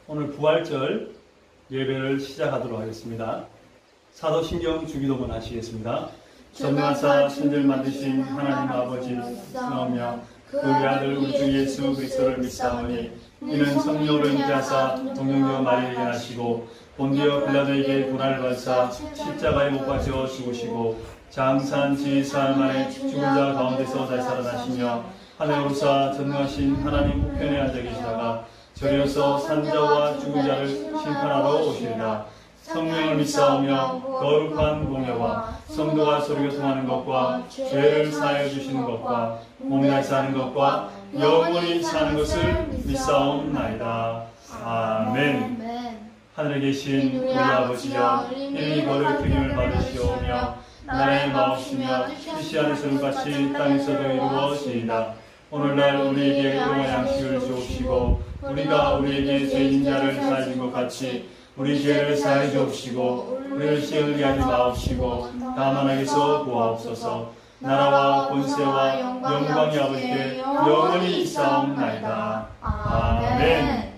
오늘 부활절 예배를 시작하도록 하겠습니다. 사도신경 주기도문 하시겠습니다. 전능하사 신들 만드신 하나님 아버지 믿사오며 그 아들 우리 주 예수 그리스도를 믿사오니 이는 성령으로 잉태하사 동정녀 마리아에게 나시고 본디오 빌라도에게 고난을 받으사 십자가에 못 박혀 죽으시고 장산 지사흘 만에 죽은 자 가운데서 다시 살아나시며 하늘로사 전능하신 하나님 우편에 앉아 계시다가 저리로서 산자와 죽은 자를 심판하러 오시리라. 성령을 믿사오며 거룩한 공예와 성도가 서로 교통하는 것과 죄를 사하여 주시는 것과 몸이 사는 것과 영원히 사는 것을 믿사옵나이다. 아멘. 하늘에 계신 우리 아버지여, 이름이 거룩히 여김을 받으시오며 나라의 마옵시며 뜻이 하늘에서 같이 땅에서도 이루어지이다. 오늘날 우리에게 일용할 양식을 주옵시고 우리가 우리에게 죄인 자를 사하여 준 것 같이 우리 죄를 사하여 주옵시고 우리를 시험하게 하지 마옵시고 다만 악에서 구하옵소서. 나라와 권세와 영광이 아버지께 영원히 있사옵나이다. 아멘.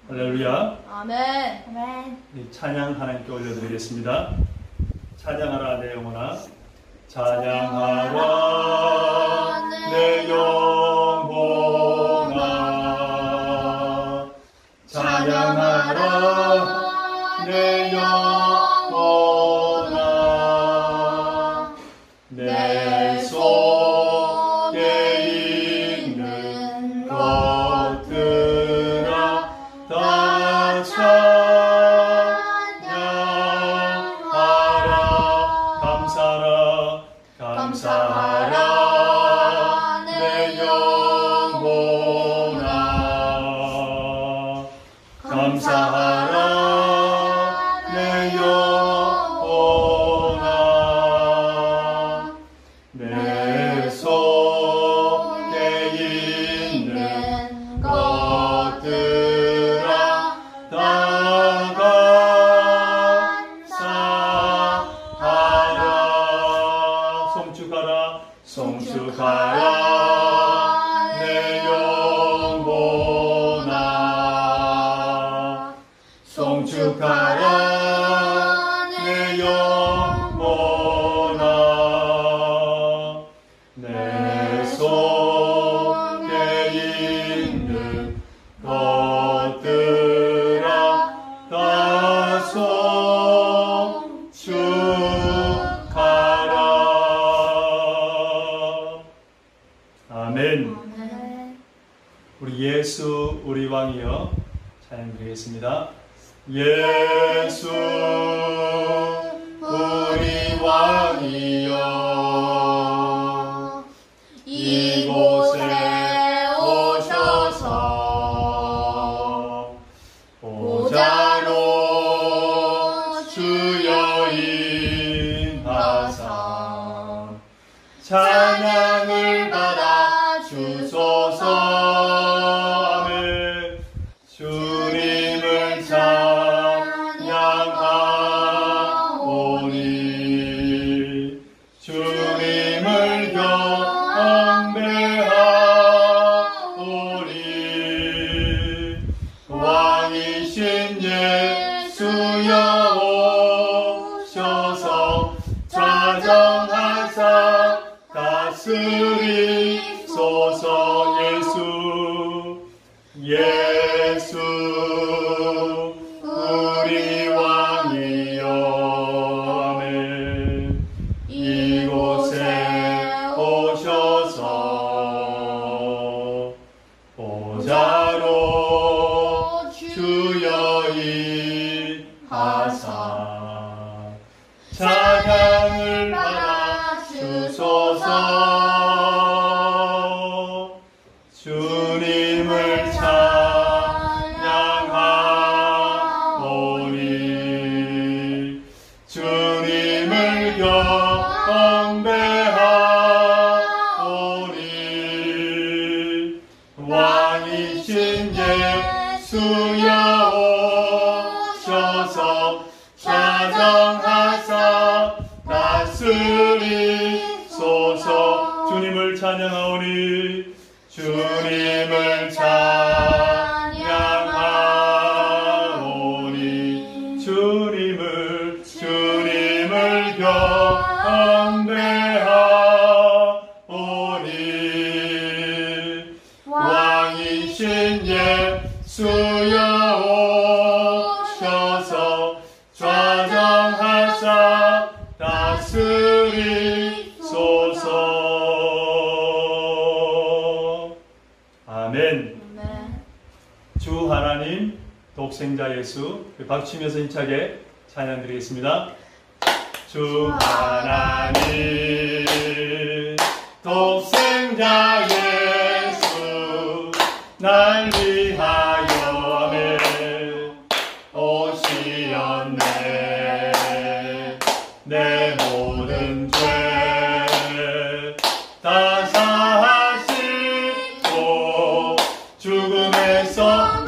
할렐루야. 아멘. 찬양 하나님께 올려드리겠습니다. 찬양하라 내 영혼아, 찬양하라 내 영혼아, 찬양하라 내 영혼아, 내 속에 있는 것들아 다 찬양하라. 감사하라 내 영혼아, 감사하라 내 영혼아, 내 속에 있는 것들아 다 감사하라. 송축하라 내 영혼아, 송축하라 내 영혼아, 내 속에 있는 것들아 다 송축하라. 아멘. 우리 예수 우리 왕이여 찬양드리겠습니다. 예수 우리 왕이여 이곳에 오셔서 보좌로 주여 임하사 찬양을 받아 주소서. 아멘. 주님을 찬양하오니 주님을 경배하오니 왕이신 예수여 오셔서 좌정하사 다스리소서. 예수 우리 왕이여. 아멘. 이곳에 오셔서 보좌로 주여 임하사 찬양을 받아 주소서. 주님을 찬양하오니 주님을 경배하오니 왕이신 예수여 오셔서 좌정하사 다스리소서. 주님을 찬양하오니 주님을 찬양하오니 살아계신 예수여 오셔서 좌정하사 다스리소서. 아멘. 주 하나님 독생자 예수, 박치면서 힘차게 찬양 드리겠습니다. 주 하나님 독생자 예수 날 위하여 오시었네. 내 모든 죄 다 사하시고 죽음에서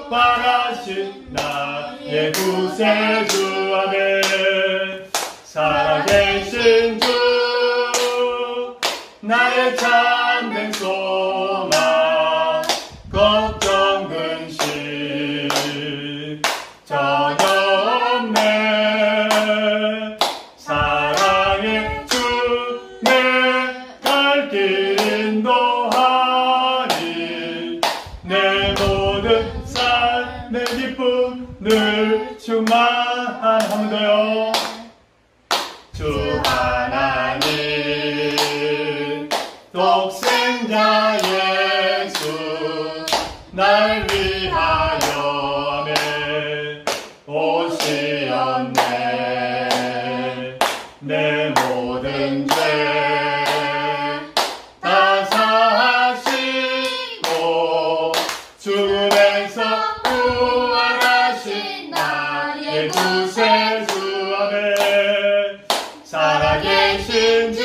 부활하신 나의 구세주. 아멘. 살아계신 주 나의 참된 소망 걱정 근심 전혀 없네. 사랑의 주 내 갈 길 인도하니 내 모든 삶의 기쁨 늘 충만함도요. 주 하나님 독생자 예수 날 위하여 오시었네. 내 모든 죄 다 사하시고 죽음에서 부활하신 나의 구세주. 아멘. 살아계신 주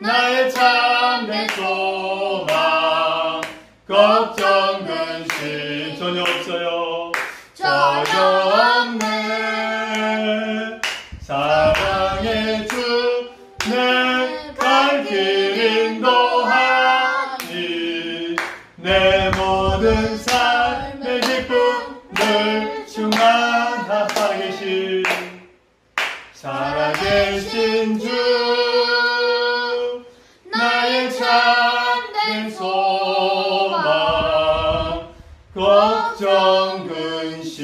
나의 참된 소망 걱정 근심 전혀 없어요. 전혀 없네. 사랑의 주 내 갈 길 인도하니 내 모든 삶의 기쁨 늘 충만하신 살아계신 주 나의 참된 소망 걱정 근심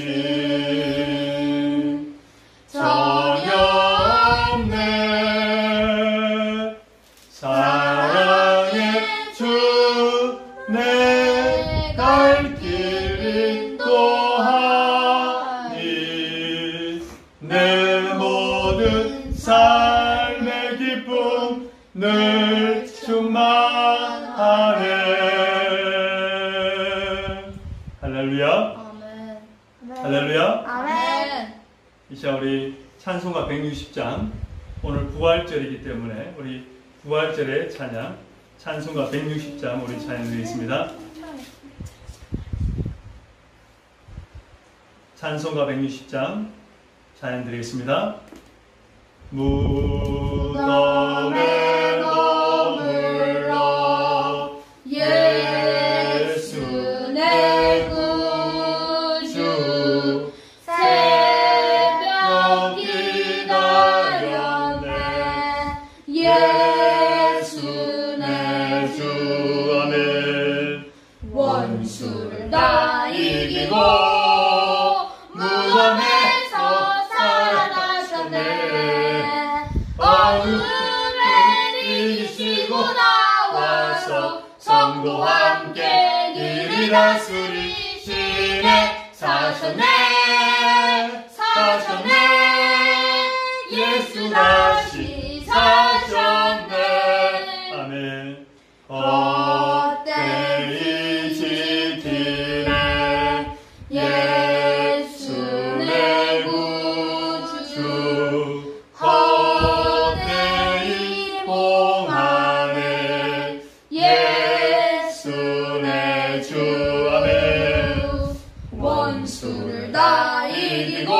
전혀 없네. 사랑의 주 내 갈 길 인도하니 내 모든 삶의 기쁨 늘 충만하네. 할렐루야. 아멘. 할렐루야. 아멘. 이 시간 우리 찬송가 160장, 오늘 부활절이기 때문에 우리 부활절의 찬양, 찬송가 160장 우리 찬양 드리겠습니다. 찬송가 160장 찬양 드리겠습니다. 무덤에 머물러 예수 내 구주 새벽 기다렸네. 예수 내 주. 아멘. 원수를 다 이기고 무덤에서 살아나셨네. 어둠을 이기시고 나와서 성도와 함께 이리 다스리시네. 사셨네. 사셨네. 예수 다시 사셨네. 아멘. 헛되이 지키네. 예수 내 구주 헛되이 봉하네. 예수 내 주. 아멘. 원수를 다 이기고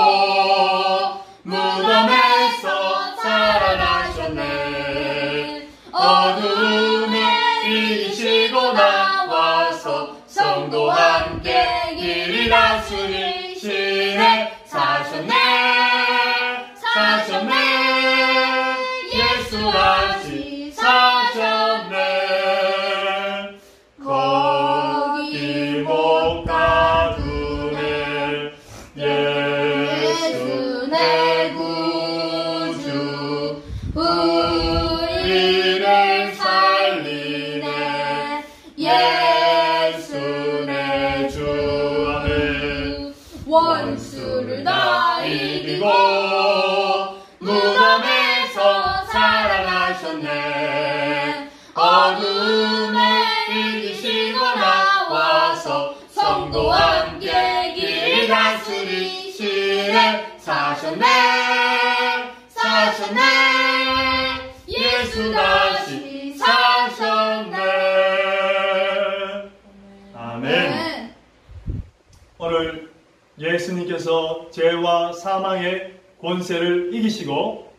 무덤에서 살아나셨네. 어둠에 이기시고 나와서 성도와 함께 이리 다스리시네. 사셨네. 사셨네. 예수 다시 사셨네. 성도와 함께 길 다스리시네. 사셨네 사셨네 예수 다시 사셨네. 아멘. 오늘 예수님께서 죄와 사망의 권세를 이기시고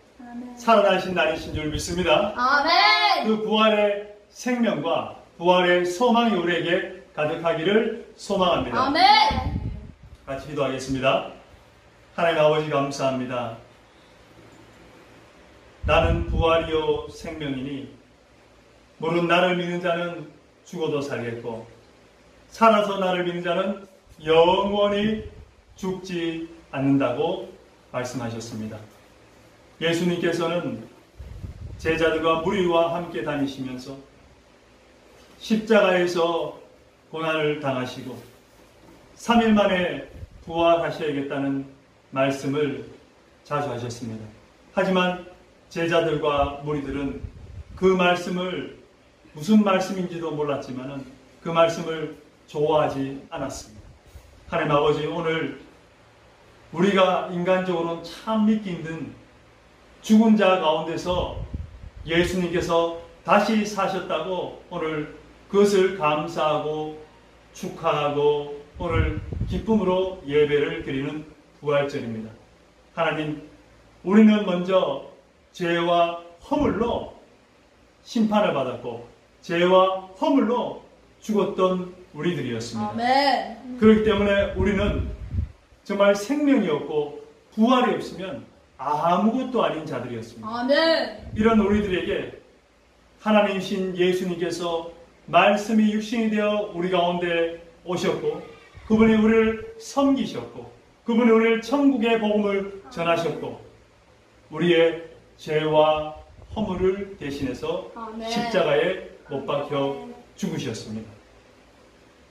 살아나신 날이신 줄 믿습니다. 아멘. 그 부활의 생명과 부활의 소망이 우리에게 가득하기를 소망합니다. 아멘. 같이 기도하겠습니다. 하나님 아버지 감사합니다. 나는 부활이요 생명이니 무릇 나를 믿는 자는 죽어도 살겠고 살아서 나를 믿는 자는 영원히 죽지 않는다고 말씀하셨습니다. 예수님께서는 제자들과 무리와 함께 다니시면서 십자가에서 고난을 당하시고 3일 만에 부활하셔야겠다는 말씀을 자주 하셨습니다. 하지만 제자들과 무리들은 그 말씀을 무슨 말씀인지도 몰랐지만 그 말씀을 좋아하지 않았습니다. 하나님 아버지, 오늘 우리가 인간적으로는 참 믿기 힘든 죽은 자 가운데서 예수님께서 다시 사셨다고 오늘 그것을 감사하고 축하하고 오늘 기쁨으로 예배를 드리는 부활절입니다. 하나님, 우리는 먼저 죄와 허물로 심판을 받았고 죄와 허물로 죽었던 우리들이었습니다. 아멘. 그렇기 때문에 우리는 정말 생명이 없고 부활이 없으면 아무것도 아닌 자들이었습니다. 아멘. 이런 우리들에게 하나님이신 예수님께서 말씀이 육신이 되어 우리 가운데 오셨고 그분이 우리를 섬기셨고 그분이 우리를 천국의 복음을 전하셨고 우리의 죄와 허물을 대신해서 아멘. 십자가에 못 박혀 죽으셨습니다.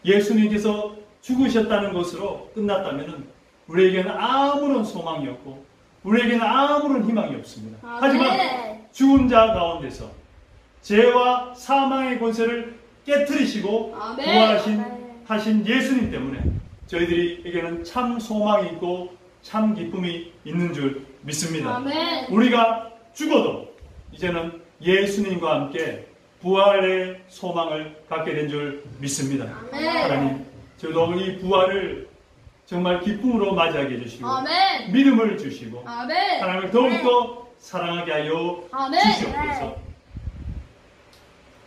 예수님께서 죽으셨다는 것으로 끝났다면 우리에게는 아무런 소망이 없고 우리에게는 아무런 희망이 없습니다. 아멘. 하지만 죽은 자 가운데서 죄와 사망의 권세를 깨뜨리시고 아멘. 부활하신 예수님 때문에 저희들에게는 참 소망이 있고 참 기쁨이 있는 줄 믿습니다. 아멘. 우리가 죽어도 이제는 예수님과 함께 부활의 소망을 갖게 된 줄 믿습니다. 아멘. 하나님, 저희도 이 부활을 정말 기쁨으로 맞이하게 해주시고 아멘. 믿음을 주시고 아멘. 하나님을 더욱더 사랑하게 하여 아멘. 주시옵소서.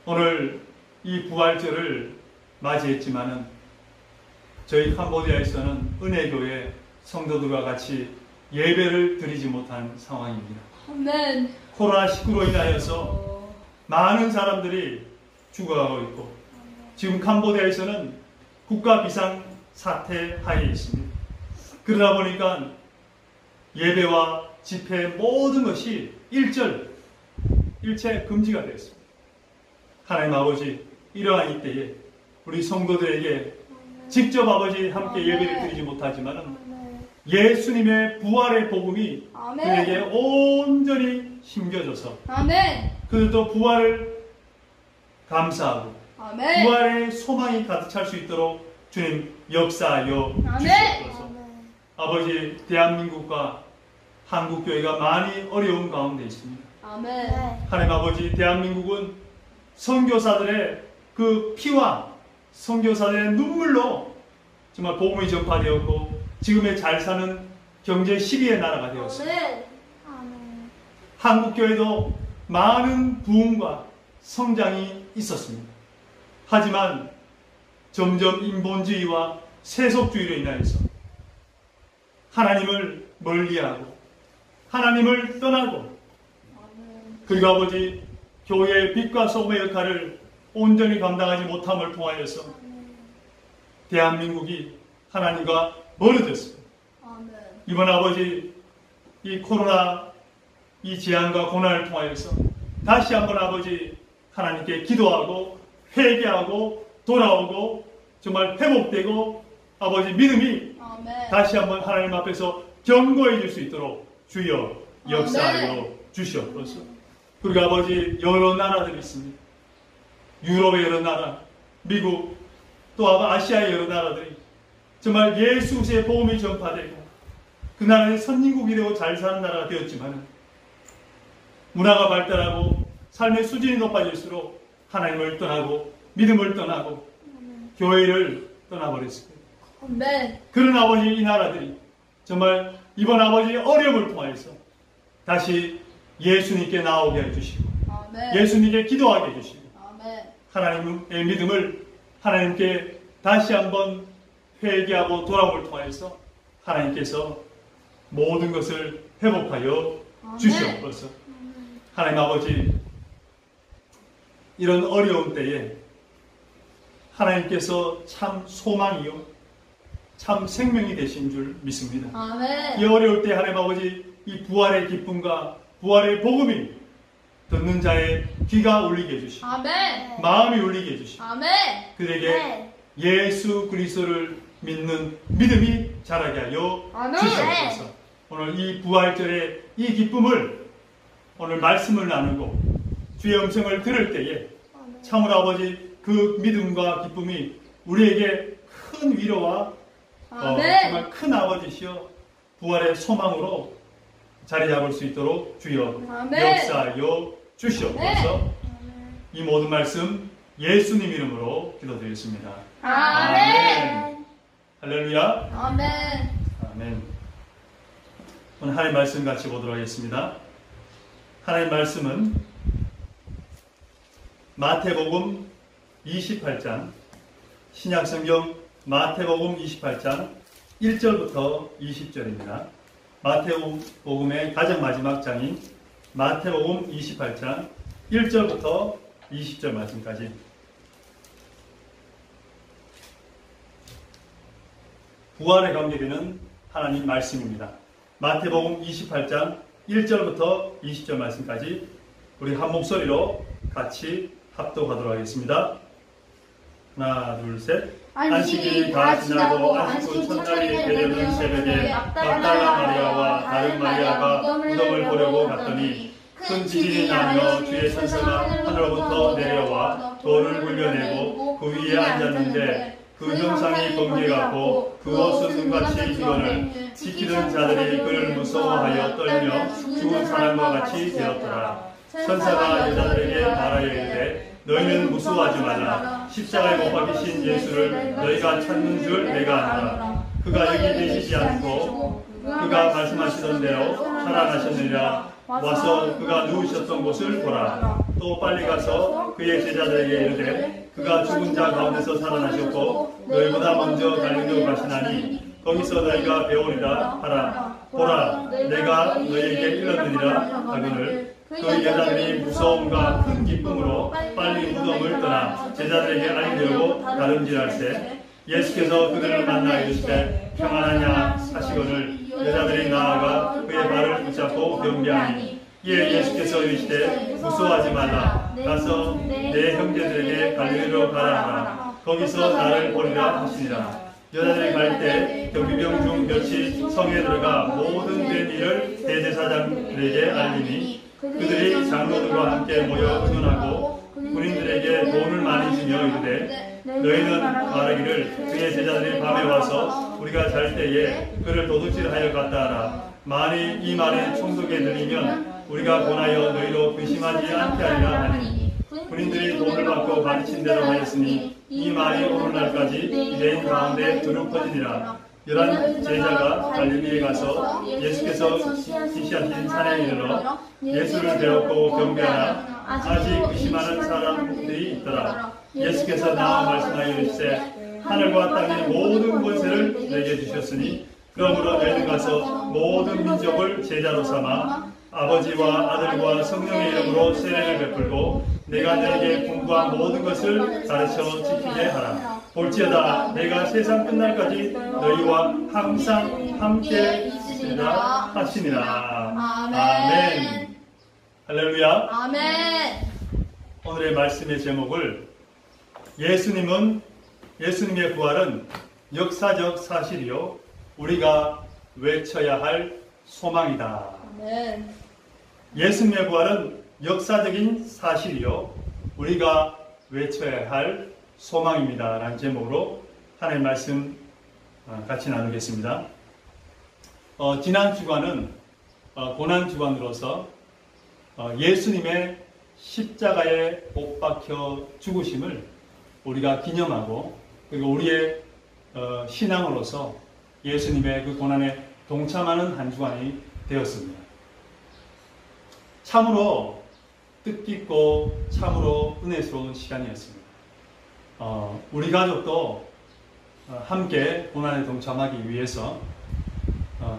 오늘 이 부활절을 맞이했지만은 저희 캄보디아에서는 은혜교회 성도들과 같이 예배를 드리지 못한 상황입니다. 아멘. 코로나19로 인하여서 많은 사람들이 죽어가고 있고 지금 캄보디아에서는 국가 비상 사태 하에 있습니다. 그러다 보니까 예배와 집회 모든 것이 일체 금지가 되었습니다. 하나님 아버지, 이러한 이때에 우리 성도들에게 직접 아버지 함께 예배를 드리지 못하지만 예수님의 부활의 복음이 그에게 온전히 심겨져서 아멘. 그들도 부활을 감사하고 아멘. 부활의 소망이 가득 찰 수 있도록 주님 역사하여 아멘. 주시옵소서. 아버지, 대한민국과 한국교회가 많이 어려운 가운데 있습니다. 아멘. 하나님 아버지, 대한민국은 선교사들의 그 피와 선교사들의 눈물로 정말 복음이 전파되었고 지금의 잘 사는 경제 10위의 나라가 되었습니다. 한국교회도 많은 부흥과 성장이 있었습니다. 하지만 점점 인본주의와 세속주의로 인하여서 하나님을 멀리하고 하나님을 떠나고 그리고 아버지 교회의 빛과 소금의 역할을 온전히 감당하지 못함을 통하여서 대한민국이 하나님과 멀어졌습니다. 이번 아버지 이 코로나 이 재앙과 고난을 통하여서 다시 한번 아버지 하나님께 기도하고 회개하고 돌아오고 정말 회복되고 아버지 믿음이 다시 한번 하나님 앞에서 견고해 줄 수 있도록 주여 역사하여 주시옵소서. 그리고 아버지 여러 나라들이 있습니다. 유럽의 여러 나라, 미국 또 아시아의 여러 나라들이 정말 예수 그리스도의 복음이 전파되고 그 나라는 선진국이 되고 잘 사는 나라가 되었지만 문화가 발달하고 삶의 수준이 높아질수록 하나님을 떠나고 믿음을 떠나고 교회를 떠나버렸습니다. 아멘. 그런 아버지 이 나라들이 정말 이번 아버지의 어려움을 통하여서 다시 예수님께 나오게 해주시고 아멘. 예수님께 기도하게 해주시고 아멘. 하나님의 믿음을 하나님께 다시 한번 회개하고 돌아옴을 통하여서 하나님께서 모든 것을 회복하여 주시옵소서. 하나님 아버지, 이런 어려운 때에 하나님께서 참 소망이요 참 생명이 되신 줄 믿습니다. 아멘. 이 어려울 때 하나님 아버지, 이 부활의 기쁨과 부활의 복음이 듣는 자의 귀가 울리게 해주시고 아멘. 마음이 울리게 해주시고 아멘. 그에게 예수 그리스도를 믿는 믿음이 자라게 하여 아멘. 주시옵소서. 오늘 이 부활절의 이 기쁨을 오늘 말씀을 나누고 주의 음성을 들을 때에 참으로 아버지 그 믿음과 기쁨이 우리에게 큰 위로와 정말 큰 아버지시여 부활의 소망으로 자리 잡을 수 있도록 주여 아멘. 역사하여 주시옵소서. 이 모든 말씀 예수님 이름으로 기도드리겠습니다. 아멘. 할렐루야. 아멘. 아멘. 오늘 하나님 말씀 같이 보도록 하겠습니다. 하나님 말씀은 마태복음 28장, 신약성경 마태복음 28장 1절부터 20절입니다. 마태복음의 가장 마지막 장인 마태복음 28장 1절부터 20절 말씀까지. 부활에 관계되는 하나님 말씀입니다. 마태복음 28장 1절부터 20절 말씀까지 우리 한 목소리로 같이 합독하도록 하겠습니다. 하나, 둘, 셋. 안식일이 다 지나고 안식 후 첫날이 되려는 새벽에 막달라 마리아와 다른 마리아가 무덤을 보려고 갔더니 큰 지진이 나며 주의 천사가 하늘로부터 내려와 돌을 굴려내고 그 위에 앉았는데 그 형상이 번개 같고 그 옷은 은같이 이거늘 지키던 자들이 그를 무서워하여 떨며 죽은 사람과 같이 되었더라. 천사가 여자들에게 말하여 이르되 너희는 무서워하지 말라. 십자가에 못 박히신 예수를 너희가 찾는 줄 내가 아노라. 그가 여기 계시지 않고 그가 말씀하시던 대로 살아나셨느니라. 와서 그가 누우셨던 곳을 보라. 또 빨리 가서 그의 제자들에게 이르되 그가 죽은 자 가운데서 살아나셨고 너희보다 먼저 갈릴리로 가시나니 거기서 너희가 배우리라 하라. 보라, 내가 너희에게 일렀느니라 하거늘 그 여자들이 무서움과 큰 기쁨으로 빨리 무덤을 떠나 제자들에게 알리려고 다름질할세 예수께서 그들을 만나 이르시되 평안하냐 하시거늘 여자들이 나아가 그의 발을 붙잡고 경배하니 이에 예수께서 이르시되 무서워하지 말라. 가서 내 형제들에게 갈릴리로 가라 하라. 거기서 나를 보리라 하시니라. 여자들이 갈 때 경비병 중 몇이 성에 들어가 모든 된 일을 대제사장들에게 알리니 그들이 장로들과 함께 모여 의논하고 군인들에게 돈을 많이 주며 이르되 너희는 말하기를 그의 제자들이 밤에 와서 우리가 잘 때에 그를 도둑질하여 갔다 하라. 만일 이 말이 총독에 들리면 우리가 권하여 너희로 근심하지 않게 하리라 하니 군인들이 돈을 받고 가르친 대로 하였으니 이 말이 오늘날까지 유대인 가운데 두루 퍼지니라. 11 제자가 갈릴리에 가서 예수께서 지시하신 산에 이르러 예수를 배웠고 경배하나 아직 의심하는 사람들이 있더라. 예수께서 나와 말씀하여 이르시되 하늘과 땅의 모든 권세를 내게 주셨으니 그러므로 너희는 가서 모든 민족을 제자로 삼아 아버지와 아들과 성령의 이름으로 세례를 베풀고 내가 너에게 공부한 모든 것을 가르쳐 지키게 하라. 볼지어다 내가 세상 끝날까지 너희와 항상 함께 있으리라 하시니라. 아멘. 할렐루야. 아멘. 오늘의 말씀의 제목을 예수님의 부활은 역사적 사실이요 우리가 외쳐야 할 소망이다. 아멘. 예수님의 부활은 역사적인 사실이요 우리가 외쳐야 할 소망입니다 라는 제목으로 하나님 말씀 같이 나누겠습니다. 지난 주간은 고난 주간으로서 예수님의 십자가에 못 박혀 죽으심을 우리가 기념하고, 그리고 우리의 신앙으로서 예수님의 그 고난에 동참하는 한 주간이 되었습니다. 참으로 뜻깊고 참으로 은혜스러운 시간이었습니다. 우리 가족도 함께 고난에 동참하기 위해서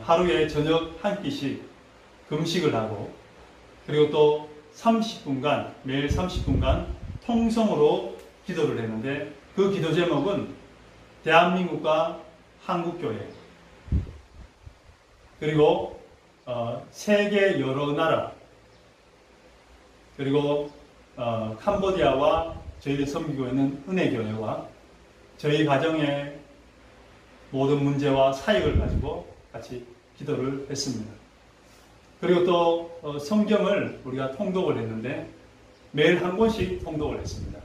하루에 저녁 한 끼씩 금식을 하고, 그리고 또 30분간, 매일 30분간 통성으로 기도를 했는데, 그 기도 제목은 대한민국과 한국교회, 그리고 세계 여러 나라, 그리고 캄보디아와 저희들 섬기고 있는 은혜교회와 저희 가정의 모든 문제와 사역을 가지고 같이 기도를 했습니다. 그리고 또 성경을 우리가 통독을 했는데 매일 한 권씩 통독을 했습니다.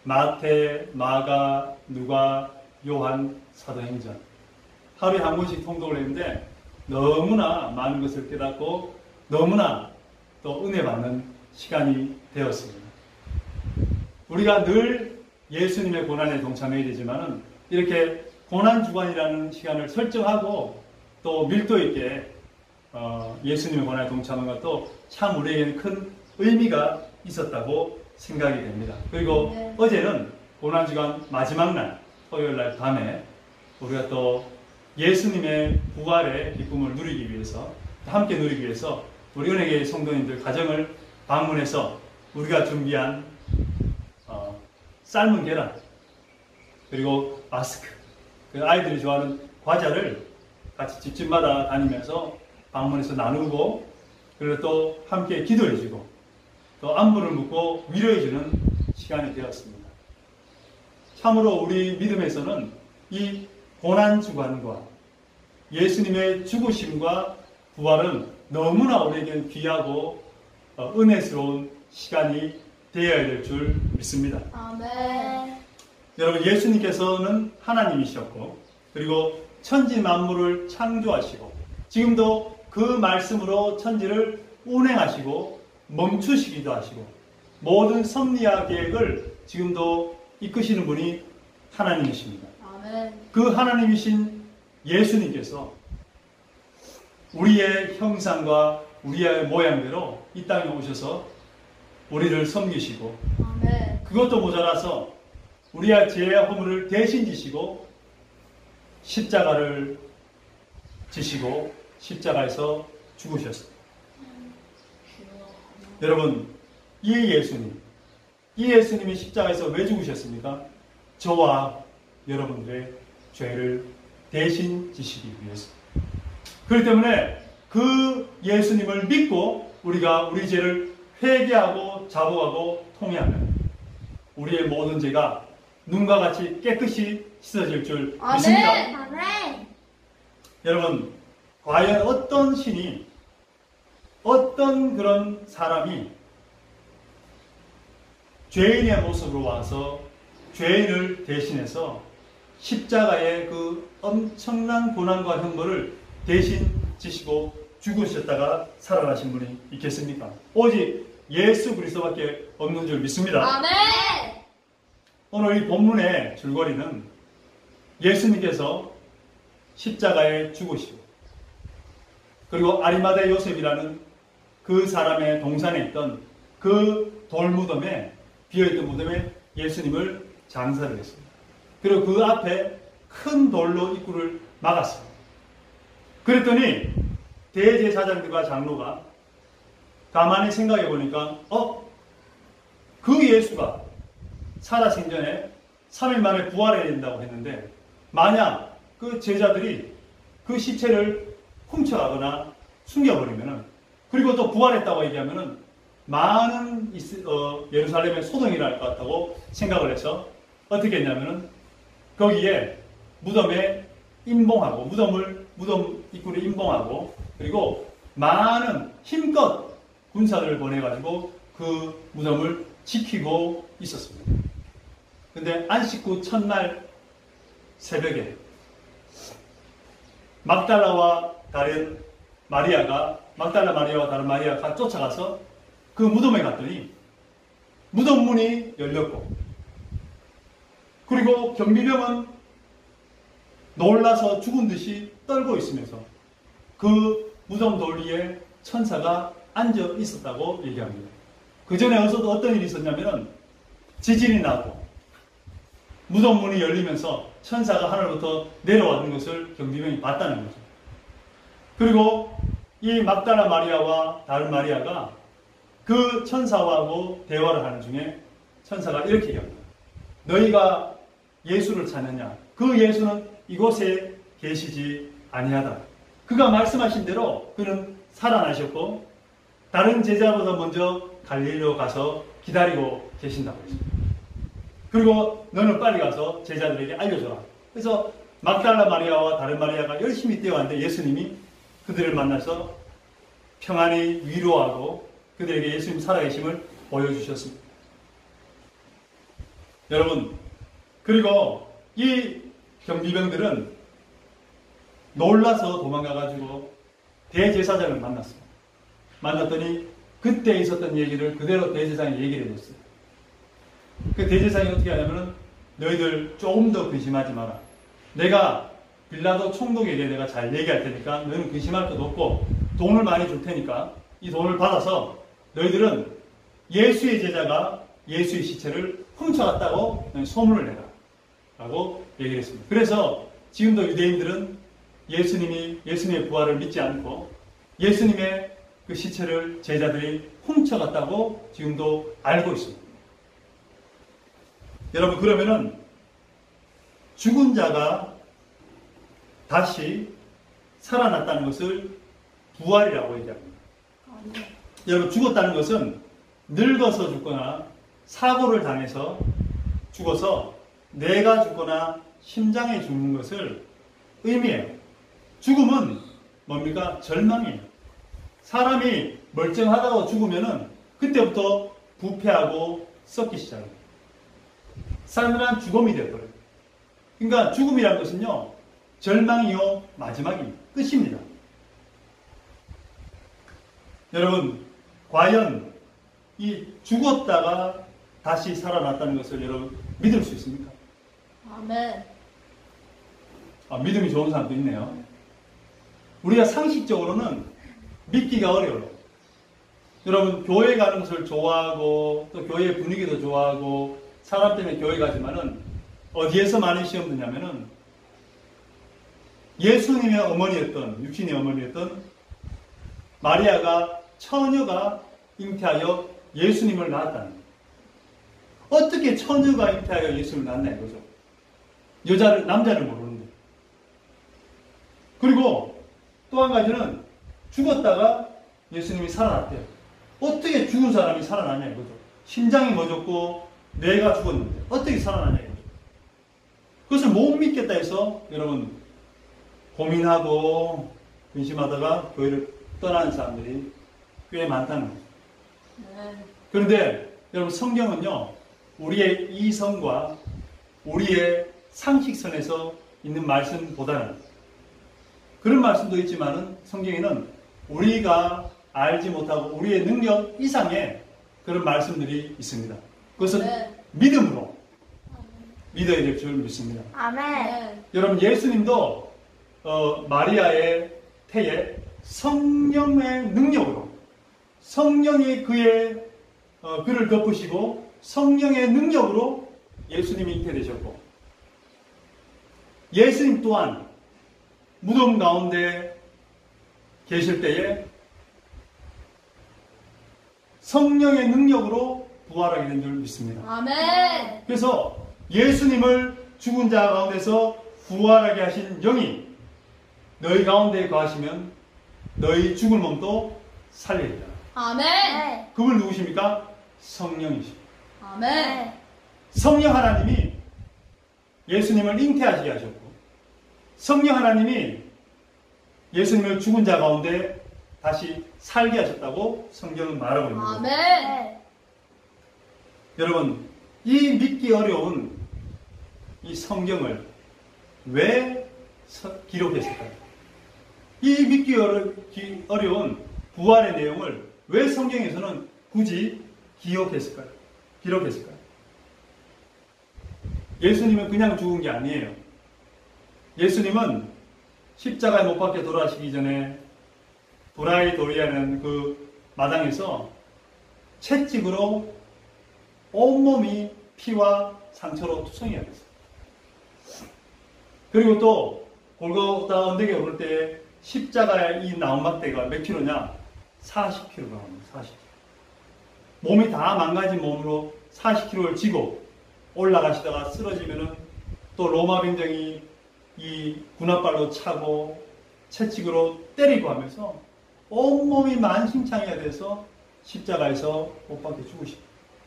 마태, 마가, 누가, 요한, 사도행전, 하루에 한 권씩 통독을 했는데 너무나 많은 것을 깨닫고 너무나 또 은혜 받는 시간이 되었습니다. 우리가 늘 예수님의 고난에 동참해야 되지만은 이렇게 고난주간이라는 시간을 설정하고 또 밀도 있게 예수님의 고난에 동참한 것도 참 우리에게는 큰 의미가 있었다고 생각이 됩니다. 그리고 어제는 고난주간 마지막 날, 토요일 날 밤에 우리가 또 예수님의 부활의 기쁨을 누리기 위해서, 함께 누리기 위해서 우리 은혜교회 성도님들 가정을 방문해서 우리가 준비한 삶은 계란, 그리고 마스크, 그 아이들이 좋아하는 과자를 같이 집집마다 다니면서 방문해서 나누고, 그리고 또 함께 기도해주고 또 안부를 묻고 위로해주는 시간이 되었습니다. 참으로 우리 믿음에서는 이 고난주간과 예수님의 죽으심과 부활은 너무나 우리에게 귀하고 은혜스러운 시간이 되어야 될 줄 믿습니다. 아멘. 여러분, 예수님께서는 하나님이셨고, 그리고 천지 만물을 창조하시고 지금도 그 말씀으로 천지를 운행하시고 멈추시기도 하시고 모든 섭리와 계획을 지금도 이끄시는 분이 하나님이십니다. 아멘. 그 하나님이신 예수님께서 우리의 형상과 우리의 모양대로 이 땅에 오셔서 우리를 섬기시고, 아멘. 그것도 모자라서 우리의 죄와 허물을 대신 지시고 십자가를 지시고 십자가에서 죽으셨습니다. 여러분, 이 예수님이 십자가에서 왜 죽으셨습니까? 저와 여러분들의 죄를 대신 지시기 위해서. 그렇기 때문에 그 예수님을 믿고 우리가 우리 죄를 회개하고 자복하고 통회하면 우리의 모든 죄가 눈과 같이 깨끗이 씻어질 줄 믿습니다. 아멘. 여러분, 과연 어떤 신이, 어떤 그런 사람이 죄인의 모습으로 와서 죄인을 대신해서 십자가의 그 엄청난 고난과 형벌을 대신 지시고 죽으셨다가 살아나신 분이 있겠습니까? 오직 예수 그리스도밖에 없는 줄 믿습니다. 아멘. 오늘 이 본문의 줄거리는 예수님께서 십자가에 죽으시고, 그리고 아리마대 요셉이라는 그 사람의 동산에 있던 그 돌무덤에, 비어있던 무덤에 예수님을 장사를 했습니다. 그리고 그 앞에 큰 돌로 입구를 막았습니다. 그랬더니 대제사장들과 장로가 가만히 생각해 보니까 그 예수가 살아생전에 3일 만에 부활해야 된다고 했는데, 만약 그 제자들이 그 시체를 훔쳐가거나 숨겨버리면은, 그리고 또 부활했다고 얘기하면은 많은 예루살렘에 소동이 날 것 같다고 생각을 해서 어떻게 했냐면은 거기에 무덤에 임봉하고, 무덤 입구를 임봉하고, 그리고 많은 힘껏 군사들을 보내가지고 그 무덤을 지키고 있었습니다. 근데 안식구 첫날 새벽에 막달라 마리아와 다른 마리아가 쫓아가서 그 무덤에 갔더니 무덤 문이 열렸고, 그리고 경비병은 놀라서 죽은 듯이 떨고 있으면서 그 무덤 돌 위에 천사가 앉아 있었다고 얘기합니다. 그 전에 어떤 일이 있었냐면은 지진이 나고 무덤 문이 열리면서 천사가 하늘부터 내려왔는 것을 경비병이 봤다는 거죠. 그리고 이 막달라 마리아와 다른 마리아가 그 천사하고 대화를 하는 중에 천사가 이렇게 얘기합니다. 너희가 예수를 찾느냐? 그 예수는 이곳에 계시지 아니하다. 그가 말씀하신 대로 그는 살아나셨고 다른 제자보다 먼저 갈릴리로 가서 기다리고 계신다고 했습니다. 그리고 너는 빨리 가서 제자들에게 알려줘라. 그래서 막달라 마리아와 다른 마리아가 열심히 뛰어왔는데 예수님이 그들을 만나서 평안히 위로하고 그들에게 예수님 살아계심을 보여주셨습니다. 여러분, 그리고 이 경비병들은 놀라서 도망가가지고 대제사장을 만났어요. 만났더니 그때 있었던 얘기를 그대로 대제사장이 얘기를 해줬어요. 그 대제사장이 어떻게 하냐면은 너희들 조금 더 근심하지 마라. 내가 빌라도 총독에게 내가 잘 얘기할 테니까 너희는 근심할 것도 없고 돈을 많이 줄 테니까 이 돈을 받아서 너희들은 예수의 제자가 예수의 시체를 훔쳐갔다고 소문을 내라 라고 얘기를 했습니다. 그래서 지금도 유대인들은 예수님의 부활을 믿지 않고 예수님의 그 시체를 제자들이 훔쳐갔다고 지금도 알고 있습니다. 여러분, 그러면은 죽은 자가 다시 살아났다는 것을 부활이라고 얘기합니다. 여러분, 죽었다는 것은 늙어서 죽거나 사고를 당해서 죽어서 뇌가 죽거나 심장이 죽는 것을 의미해요. 죽음은 뭡니까? 절망이에요. 사람이 멀쩡하다고 죽으면은 그때부터 부패하고 썩기 시작합니다. 싸늘한 죽음이 되어버려요. 그러니까 죽음이라는 것은요, 절망이요, 마지막입니다. 끝입니다. 여러분, 과연 이 죽었다가 다시 살아났다는 것을 여러분 믿을 수 있습니까? 아멘. 믿음이 좋은 사람도 있네요. 우리가 상식적으로는 믿기가 어려워요. 여러분, 교회 가는 것을 좋아하고 또 교회 분위기도 좋아하고 사람 때문에 교회 가지만은 어디에서 많이 시험 드냐면은 예수님의 어머니였던, 육신의 어머니였던 마리아가 처녀가 잉태하여 예수님을 낳았다는 거예요. 어떻게 처녀가 잉태하여 예수님을 낳았냐 이거죠. 남자를 모르는데. 그리고 또 한 가지는 죽었다가 예수님이 살아났대요. 어떻게 죽은 사람이 살아나냐 이거죠. 심장이 멎었고 뇌가 죽었는데 어떻게 살아나냐 이거죠. 그것을 못 믿겠다 해서 여러분 고민하고 근심하다가 교회를 떠나는 사람들이 꽤 많다는 거죠. 네. 그런데 여러분, 성경은요, 우리의 이성과 우리의 상식선에서 있는 말씀보다는 그런 말씀도 있지만은 성경에는 우리가 알지 못하고 우리의 능력 이상의 그런 말씀들이 있습니다. 그것은 네. 믿음으로 믿어야 될 줄 믿습니다. 아멘. 여러분, 예수님도 마리아의 태에 성령의 능력으로 성령이 그를 덮으시고 성령의 능력으로 예수님이 잉태되셨고 예수님 또한 무덤 가운데 계실 때에 성령의 능력으로 부활하게 된 줄 믿습니다. 아멘. 그래서 예수님을 죽은 자 가운데서 부활하게 하신 영이 너희 가운데 거하시면 너희 죽을 몸도 살리리라. 아멘. 그분 누구십니까? 성령이십니다. 아멘. 성령 하나님이 예수님을 잉태하시게 하셨고 성령 하나님이 예수님을 죽은 자 가운데 다시 살게 하셨다고 성경은 말하고 있는 거예요. 아멘. 여러분, 이 믿기 어려운 이 성경을 왜 기록했을까요? 이 믿기 어려운 부활의 내용을 왜 성경에서는 굳이 기록했을까요? 예수님은 그냥 죽은 게 아니에요. 예수님은 십자가에 못 박혀 돌아가시기 전에 도라이도리아는 그 마당에서 채찍으로 온몸이 피와 상처로 투성이가 됐어요. 그리고 또 골고다 언덕에 오를 때 십자가의 이 나무막대가 몇 킬로냐? 40kg입니다. 40kg. 몸이 다 망가진 몸으로 40kg를 지고 올라가시다가 쓰러지면은 또 로마 병정이 이 군합발로 차고 채찍으로 때리고 하면서 온몸이 만신창이가 돼서 십자가에서 못 박히신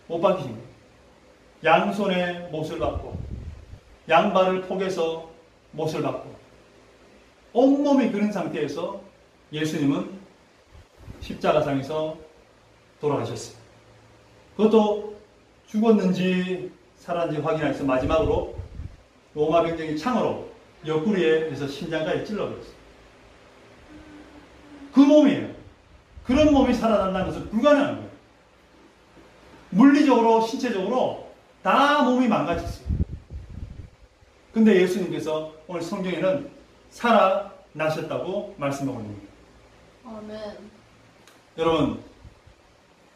거예요. 양손에 못을 받고 양발을 폭에서 못을 받고 온몸이 그런 상태에서 예수님은 십자가상에서 돌아가셨어요. 그것도 죽었는지 살았는지 확인해서 마지막으로 로마 병정이 창으로 옆구리에 해서 심장까지 찔러버렸어요. 그 몸이에요. 그런 몸이 살아난다는 것은 불가능한 거예요. 물리적으로, 신체적으로 다 몸이 망가졌어요. 근데 예수님께서 오늘 성경에는 살아나셨다고 말씀하고 있는 거예요. 아멘. 여러분,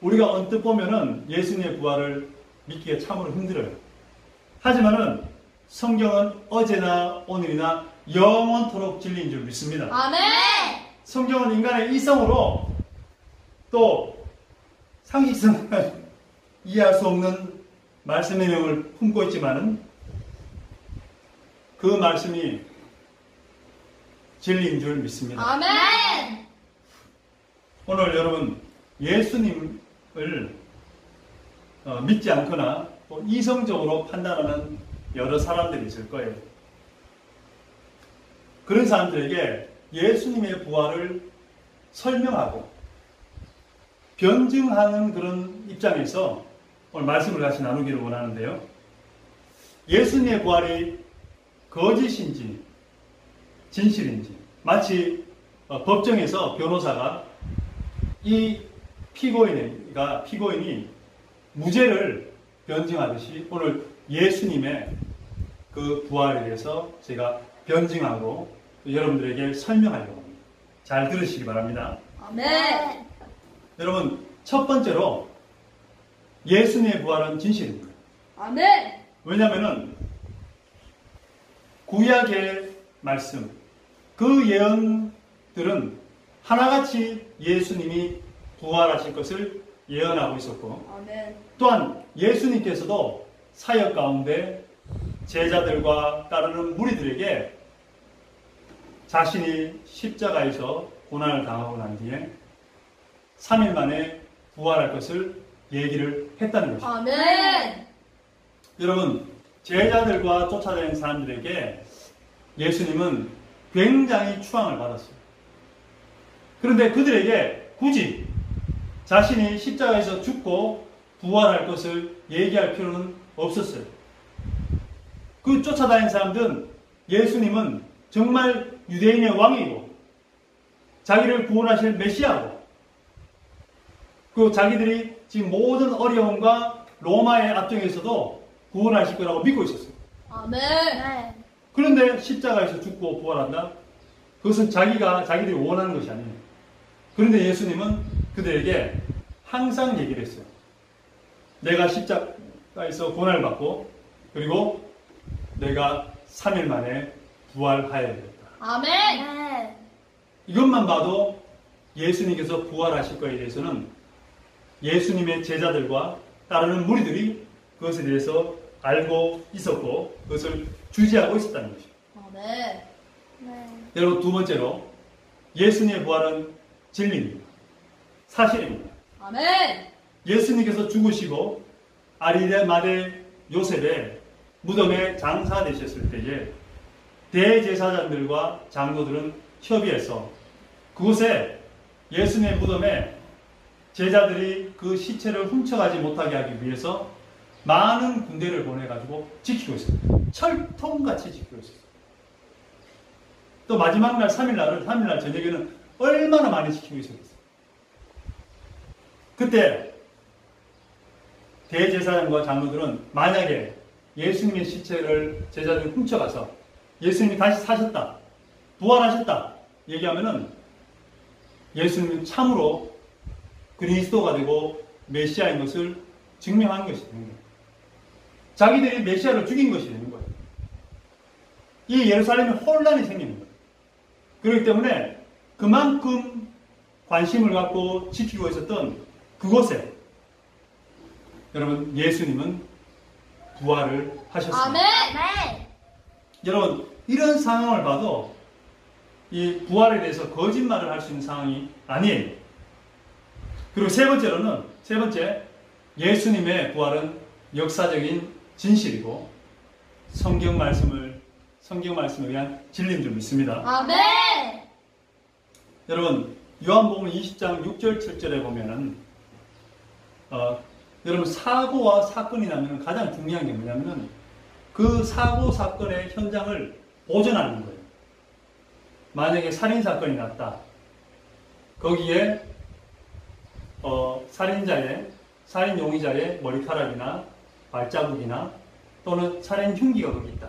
우리가 언뜻 보면은 예수님의 부활을 믿기가 참으로 힘들어요. 하지만은 성경은 어제나 오늘이나 영원토록 진리인 줄 믿습니다. 아멘. 성경은 인간의 이성으로 또 상식성을 이해할 수 없는 말씀의 내용을 품고 있지만은 그 말씀이 진리인 줄 믿습니다. 아멘. 오늘 여러분 예수님을 믿지 않거나 또 이성적으로 판단하는 여러 사람들이 있을 거예요. 그런 사람들에게 예수님의 부활을 설명하고 변증하는 그런 입장에서 오늘 말씀을 같이 나누기를 원하는데요. 예수님의 부활이 거짓인지 진실인지 마치 법정에서 변호사가 이 피고인이 무죄를 변증하듯이 오늘 예수님의 그 부활에 대해서 제가 변증하고 여러분들에게 설명하려고 합니다. 잘 들으시기 바랍니다. 아멘. 여러분, 첫 번째로 예수님의 부활은 진실입니다. 아멘. 왜냐하면 구약의 말씀, 그 예언들은 하나같이 예수님이 부활하실 것을 예언하고 있었고, 아멘. 또한 예수님께서도 사역 가운데 제자들과 따르는 무리들에게 자신이 십자가에서 고난을 당하고 난 뒤에 3일 만에 부활할 것을 얘기를 했다는 것입니다. 아멘. 여러분, 제자들과 쫓아다니는 사람들에게 예수님은 굉장히 추앙을 받았어요. 그런데 그들에게 굳이 자신이 십자가에서 죽고 부활할 것을 얘기할 필요는 없었어요. 그 쫓아다니는 사람들은 예수님은 정말 유대인의 왕이고 자기를 구원하실 메시아고 그 자기들이 지금 모든 어려움과 로마의 압정에서도 구원하실 거라고 믿고 있었어요. 아멘. 그런데 십자가에서 죽고 부활한다? 그것은 자기들이 원하는 것이 아니에요. 그런데 예수님은 그들에게 항상 얘기를 했어요. 내가 십자가에서 고난을 받고 그리고 내가 3일 만에 부활하여야 되겠다. 아멘. 이것만 봐도 예수님께서 부활하실 것에 대해서는 예수님의 제자들과 따르는 무리들이 그것에 대해서 알고 있었고 그것을 주지하고 있었다는 것이죠. 아멘. 여러분, 두 번째로 예수님의 부활은 진리입니다. 사실입니다. 아멘. 예수님께서 죽으시고 아리마대 요셉의 무덤에 장사되셨을 때에 대제사장들과 장로들은 협의해서 그곳에 예수님의 무덤에 제자들이 그 시체를 훔쳐가지 못하게 하기 위해서 많은 군대를 보내가지고 지키고 있습니다. 철통같이 지키고 있었어요. 또 마지막 날 3일날 저녁에는 얼마나 많이 지키고 있었겠어요. 그때 대제사장과 장로들은 만약에 예수님의 시체를 제자들이 훔쳐가서 예수님이 다시 사셨다, 부활하셨다 얘기하면은 예수님은 참으로 그리스도가 되고 메시아인 것을 증명한 것이 되는 거예요. 자기들이 메시아를 죽인 것이 되는 거예요. 이 예루살렘에 혼란이 생기는 거예요. 그렇기 때문에 그만큼 관심을 갖고 지키고 있었던 그곳에 여러분 예수님은 부활을 하셨습니다. 아멘. 여러분 이런 상황을 봐도 이 부활에 대해서 거짓말을 할 수 있는 상황이 아니에요. 그리고 세 번째 예수님의 부활은 역사적인 진실이고 성경 말씀을 위한 진리인 줄 믿습니다. 아멘. 여러분 요한복음 20장 6절 7절에 보면은 여러분 사고와 사건이 나면 가장 중요한 게 뭐냐면은 그 사고 사건의 현장을 보존하는 거예요. 만약에 살인 사건이 났다. 거기에 살인 용의자의 머리카락이나 발자국이나 또는 살인 흉기가 거기 있다.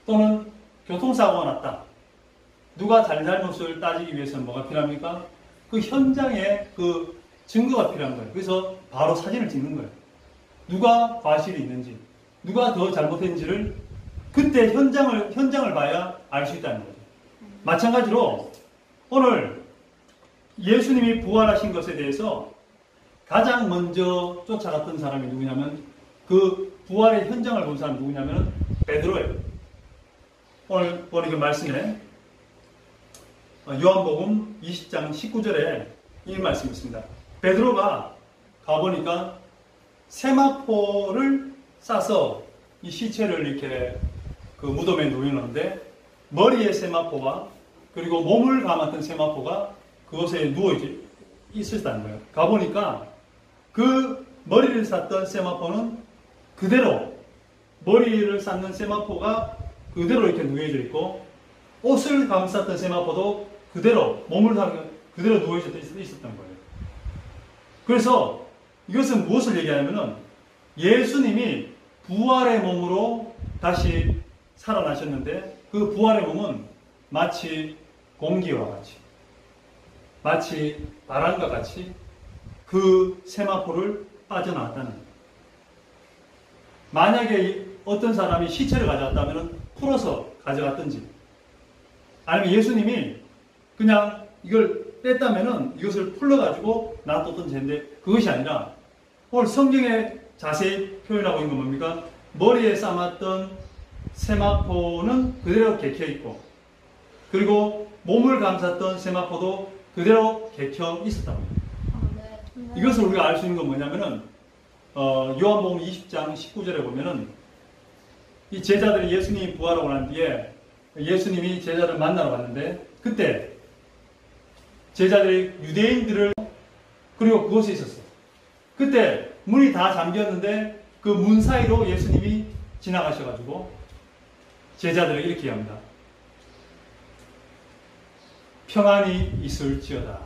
또는 교통사고가 났다. 누가 잘잘못을 따지기 위해서는 뭐가 필요합니까? 그 현장에 그 증거가 필요한 거예요. 그래서 바로 사진을 찍는 거예요. 누가 과실이 있는지, 누가 더 잘못했는지를 그때 현장을 봐야 알 수 있다는 거죠. 마찬가지로 오늘 예수님이 부활하신 것에 대해서 가장 먼저 쫓아갔던 사람이 누구냐면 그 부활의 현장을 본 사람이 누구냐면 베드로예요. 오늘 보는 그 말씀에 요한복음 20장 19절에 이 말씀이 있습니다. 베드로가 가보니까 세마포를 싸서 이 시체를 이렇게 그 무덤에 놓여놓는데 머리에 세마포와 그리고 몸을 감았던 세마포가 그곳에 누워 있었다는 거예요. 가보니까 그 머리를 쌌던 세마포는 그대로 머리를 쌌는 세마포가 그대로 이렇게 누워져 있고 옷을 감쌌던 세마포도 그대로 몸을 그대로 누워 있었던 거예요. 그래서 이것은 무엇을 얘기하냐면은 예수님이 부활의 몸으로 다시 살아나셨는데 그 부활의 몸은 마치 공기와 같이 마치 바람과 같이 그 세마포를 빠져나왔다는 거예요. 만약에 어떤 사람이 시체를 가져왔다면 풀어서 가져갔든지 아니면 예수님이 그냥 이걸 뺐다면은 이것을 풀러가지고 놔뒀든지 했는데 그것이 아니라 오늘 성경에 자세히 표현하고 있는 건 뭡니까? 머리에 감았던 세마포는 그대로 개켜있고 그리고 몸을 감쌌던 세마포도 그대로 개켜 있었다고 합니다. 이것을 우리가 알 수 있는 건 뭐냐면은 요한복음 20장 19절에 보면은 이 제자들이 예수님이 부활하고 난 뒤에 예수님이 제자를 만나러 갔는데 그때 제자들이 유대인들을 그리고 그곳에 있었어요. 그때 문이 다 잠겼는데 그 문 사이로 예수님이 지나가셔가지고 제자들에게 이렇게 합니다. 평안이 있을지어다.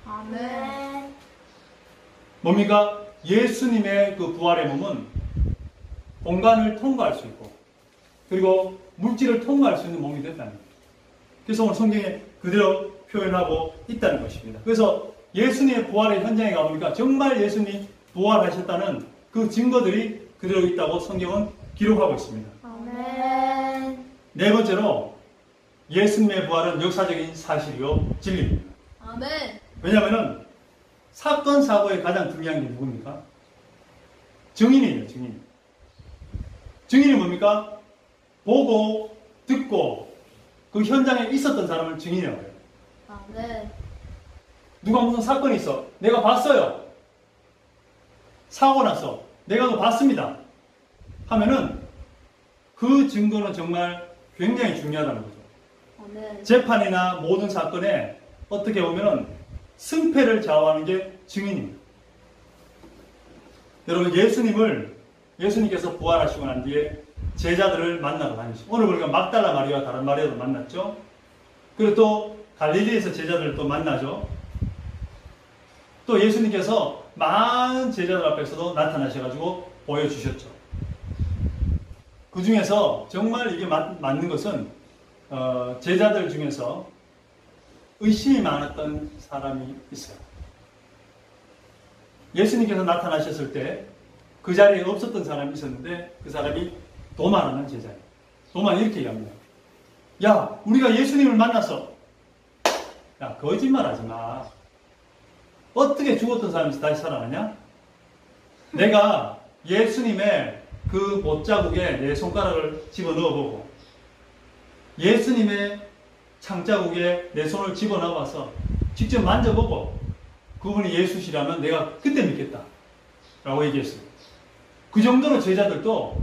아멘. 뭡니까? 예수님의 그 부활의 몸은 공간을 통과할 수 있고 그리고 물질을 통과할 수 있는 몸이 됐다는 거예요. 그래서 오늘 성경에 그대로 표현하고 있다는 것입니다. 그래서 예수님의 부활의 현장에 가보니까 정말 예수님이 부활하셨다는 그 증거들이 그대로 있다고 성경은 기록하고 있습니다. 아멘. 네 번째로 예수님의 부활은 역사적인 사실이요 진리입니다. 아멘. 왜냐하면 사건 사고의 가장 중요한 게 누굽니까? 증인이에요. 증인이 뭡니까? 보고 듣고 그 현장에 있었던 사람을 증인이라고 해요. 아멘. 누가 무슨 사건이 있어. 내가 봤어요. 사고 났어. 내가 그거 봤습니다. 하면은 그 증거는 정말 굉장히 중요하다는 거죠. 아멘. 재판이나 모든 사건에 어떻게 보면은 승패를 좌우하는 게 증인입니다. 여러분 예수님께서 부활하시고 난 뒤에 제자들을 만나러 다니시고 오늘 우리가 막달라 마리아와 다른 마리아도 만났죠. 그리고 또 갈릴리에서 제자들을 또 만나죠. 또 예수님께서 많은 제자들 앞에서도 나타나셔가지고 보여주셨죠. 그 중에서 정말 이게 맞는 것은 제자들 중에서 의심이 많았던 사람이 있어요. 예수님께서 나타나셨을 때 그 자리에 없었던 사람이 있었는데 그 사람이 도마라는 제자예요. 도마는 이렇게 얘기합니다. 야, 우리가 예수님을 만났어. 야, 거짓말하지 마. 어떻게 죽었던 사람이 다시 살아나냐? 내가 예수님의 그 못자국에 내 손가락을 집어넣어보고 예수님의 창자국에 내 손을 집어넣어봐서 직접 만져보고 그분이 예수시라면 내가 그때 믿겠다 라고 얘기했어요. 그 정도로 제자들도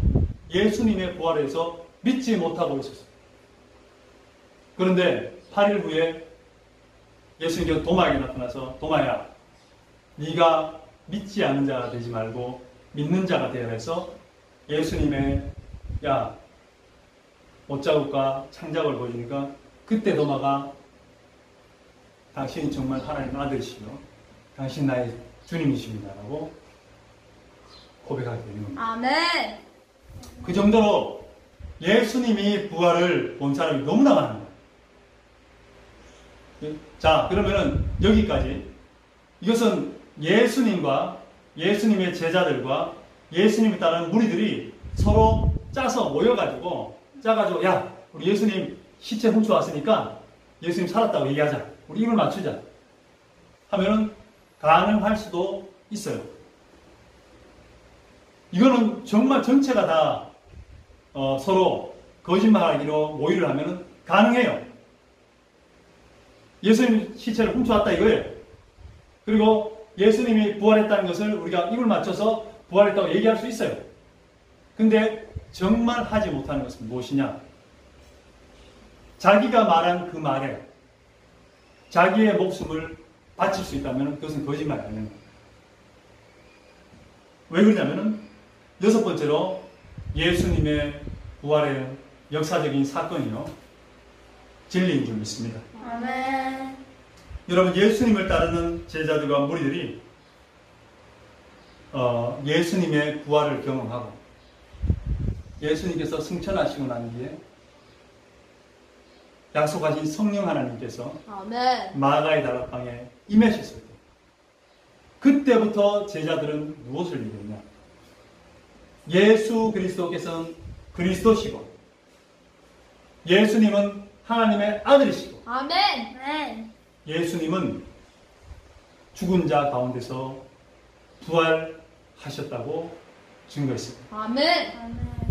예수님의 부활에서 믿지 못하고 있었어요. 그런데 8일 후에 예수님께서 도마에게 나타나서 도마야, 네가 믿지 않는 자가 되지 말고 믿는 자가 되어야 해서 예수님의 못자국과 창자국을 보여주니까 그때 도마가 당신이 정말 하나님 아들이시며 당신 나의 주님이십니다 라고 고백하게 되는 겁니다. 아멘. 그 정도로 예수님이 부활을 본 사람이 너무나 많은 거예요. 자, 그러면은 여기까지 이것은 예수님과 예수님의 제자들과 예수님을 따르는 무리들이 서로 짜서 모여가지고 야, 우리 예수님 시체 훔쳐왔으니까 예수님 살았다고 얘기하자. 우리 입을 맞추자. 하면은 가능할 수도 있어요. 이거는 정말 전체가 다 서로 거짓말하기로 모의를 하면은 가능해요. 예수님 시체를 훔쳐왔다 이거예요. 그리고 예수님이 부활했다는 것을 우리가 입을 맞춰서 부활했다고 얘기할 수 있어요. 근데 정말 하지 못하는 것은 무엇이냐? 자기가 말한 그 말에 자기의 목숨을 바칠 수 있다면 그것은 거짓말이 아니에요. 왜 그러냐면은 여섯 번째로 예수님의 부활의 역사적인 사건이요. 진리인 줄 믿습니다. 아멘. 여러분, 예수님을 따르는 제자들과 무리들이 예수님의 부활을 경험하고 예수님께서 승천하시고 난 뒤에 약속하신 성령 하나님께서 아멘. 마가의 다락방에 임하셨을 때 그때부터 제자들은 무엇을 믿었냐? 예수 그리스도께서는 그리스도시고 예수님은 하나님의 아들이시고 아멘. 예수님은 죽은 자 가운데서 부활하셨다고 증거했습니다. 아멘.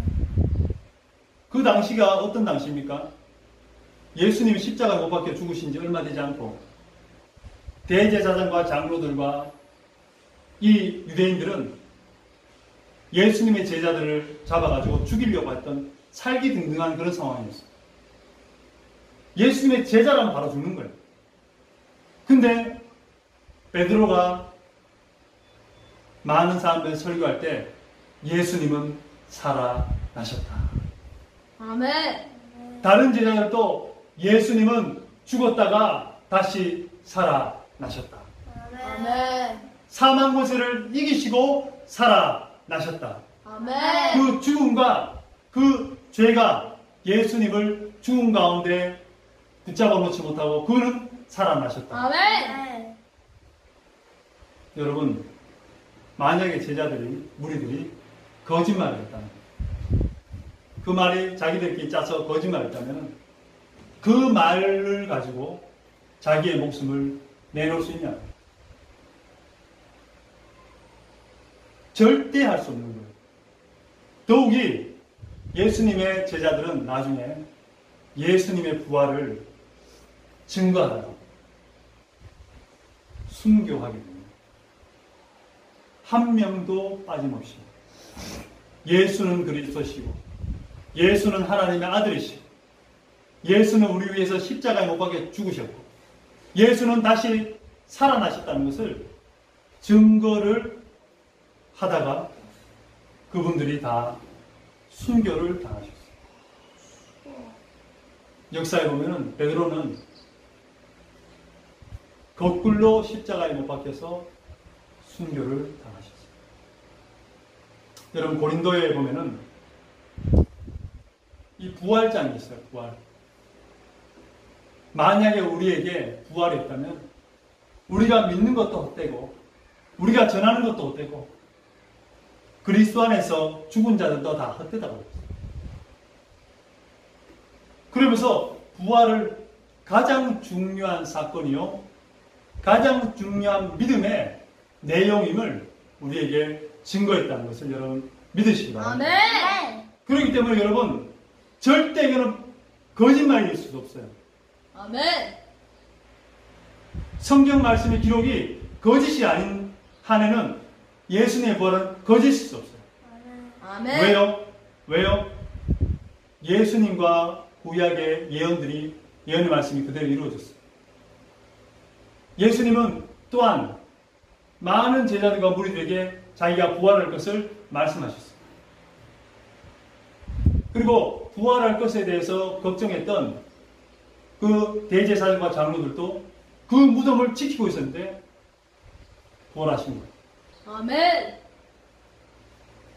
그 당시가 어떤 당시입니까? 예수님이 십자가에 못 박혀 죽으신 지 얼마 되지 않고 대제사장과 장로들과 이 유대인들은 예수님의 제자들을 잡아가지고 죽이려고 했던 살기등등한 그런 상황이었어요. 예수님의 제자라면 바로 죽는 거예요. 근데 베드로가 많은 사람들 설교할 때 예수님은 살아나셨다. 아멘. 다른 제자들도 예수님은 죽었다가 다시 살아나셨다. 아멘. 사망 권세를 이기시고 살아나셨다. 아멘. 그 죽음과 그 죄가 예수님을 죽음 가운데 붙잡아 놓지 못하고 그는 살아나셨다. 아멘. 여러분, 만약에 제자들이, 무리들이 거짓말을 했다면, 그 말이 자기들끼리 짜서 거짓말을 했다면 그 말을 가지고 자기의 목숨을 내놓을 수 있냐? 절대 할 수 없는 거예요. 더욱이 예수님의 제자들은 나중에 예수님의 부활을 증거하다가 순교하게 됩니다. 한 명도 빠짐없이 예수는 그리스도시고 예수는 하나님의 아들이시고 예수는 우리 위해서 십자가에 못 박혀 죽으셨고 예수는 다시 살아나셨다는 것을 증거를 하다가 그분들이 다 순교를 당하셨어요. 역사에 보면은 베드로는 거꾸로 십자가에 못 박혀서 순교를 당하셨어요. 여러분 고린도에 보면은 이 부활장이 있어요. 부활. 만약에 우리에게 부활이 있다면 우리가 믿는 것도 헛되고 우리가 전하는 것도 헛되고 그리스도 안에서 죽은 자들도 다 헛되다고 했어요. 그러면서 부활을 가장 중요한 사건이요 가장 중요한 믿음의 내용임을 우리에게 증거했다는 것을 여러분 믿으시기 바랍니다. 아멘. 그렇기 때문에 여러분 절대 이거는 거짓말일 수도 없어요. 아멘. 성경 말씀의 기록이 거짓이 아닌 한에는 예수님의 부활은 거짓일 수 없어요. 아멘. 왜요? 왜요? 예수님과 구약의 예언의 말씀이 그대로 이루어졌어요. 예수님은 또한 많은 제자들과 무리들에게 자기가 부활할 것을 말씀하셨어요. 그리고 부활할 것에 대해서 걱정했던 그 대제사장과 장로들도 그 무덤을 지키고 있었는데 부활하신 거예요. 아멘.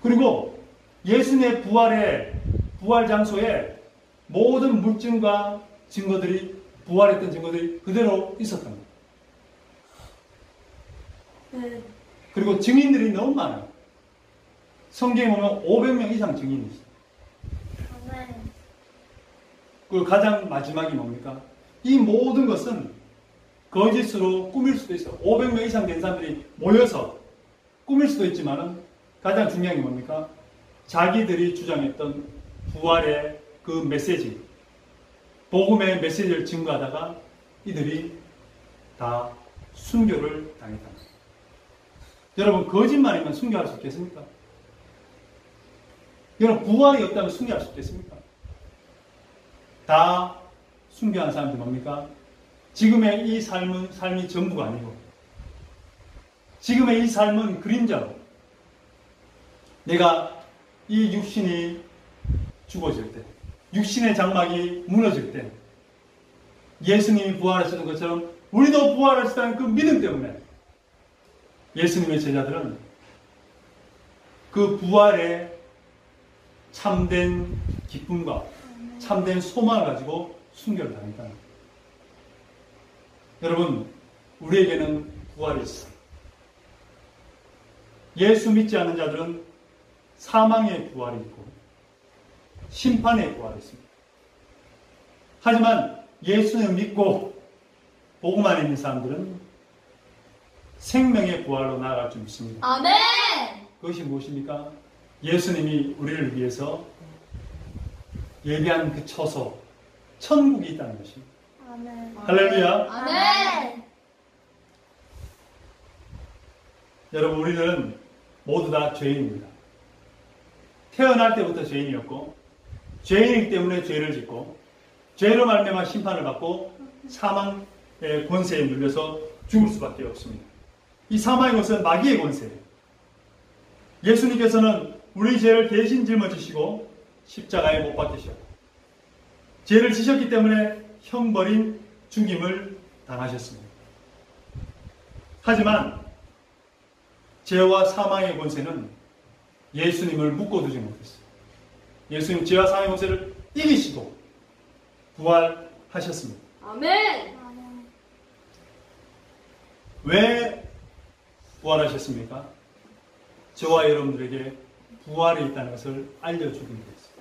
그리고 예수님의 부활 장소에 모든 물증과 증거들이 부활했던 증거들이 그대로 있었던 거예요. 네. 그리고 증인들이 너무 많아요. 성경에 보면 500명 이상 증인이 있어요. 아멘. 그리고 가장 마지막이 뭡니까? 이 모든 것은 거짓으로 꾸밀 수도 있어요. 500명 이상 된 사람들이 모여서 꾸밀 수도 있지만 가장 중요한 게 뭡니까? 자기들이 주장했던 부활의 그 메시지, 복음의 메시지를 증거하다가 이들이 다 순교를 당했다. 여러분 거짓말이면 순교할 수 있겠습니까? 여러분 부활이 없다면 순교할 수 있겠습니까? 다 순교한 사람들이 뭡니까? 지금의 이 삶이 전부가 아니고 지금의 이 삶은 그림자로 내가 이 육신이 죽어질 때 육신의 장막이 무너질 때 예수님이 부활하셨던 것처럼 우리도 부활하셨다는 그 믿음 때문에 예수님의 제자들은 그 부활의 참된 기쁨과 참된 소망을 가지고 순교를 당했다. 여러분, 우리에게는 부활이 있어. 예수 믿지 않는 자들은 사망의 부활이 있고 심판의 부활이 있습니다. 하지만 예수를 믿고 복음 안에 있는 사람들은 생명의 부활로 나아갈 줄 믿습니다. 아멘. 그것이 무엇입니까? 예수님이 우리를 위해서 예비한 그 처소, 천국이 있다는 것입니다. 아멘. 할렐루야. 아멘. 여러분, 우리는 모두 다 죄인입니다. 태어날 때부터 죄인이었고 죄인이기 때문에 죄를 짓고 죄로 말미암아 심판을 받고 사망의 권세에 눌려서 죽을 수밖에 없습니다. 이 사망의 것은 마귀의 권세예요. 예수님께서는 우리 죄를 대신 짊어지시고 십자가에 못 박히셨고 죄를 지셨기 때문에 형벌인 죽임을 당하셨습니다. 하지만 죄와 사망의 권세는 예수님을 묶어두지 못했어요. 예수님 죄와 사망의 권세를 이기시고 부활하셨습니다. 아멘. 왜 부활하셨습니까? 저와 여러분들에게 부활이 있다는 것을 알려주기 위해서.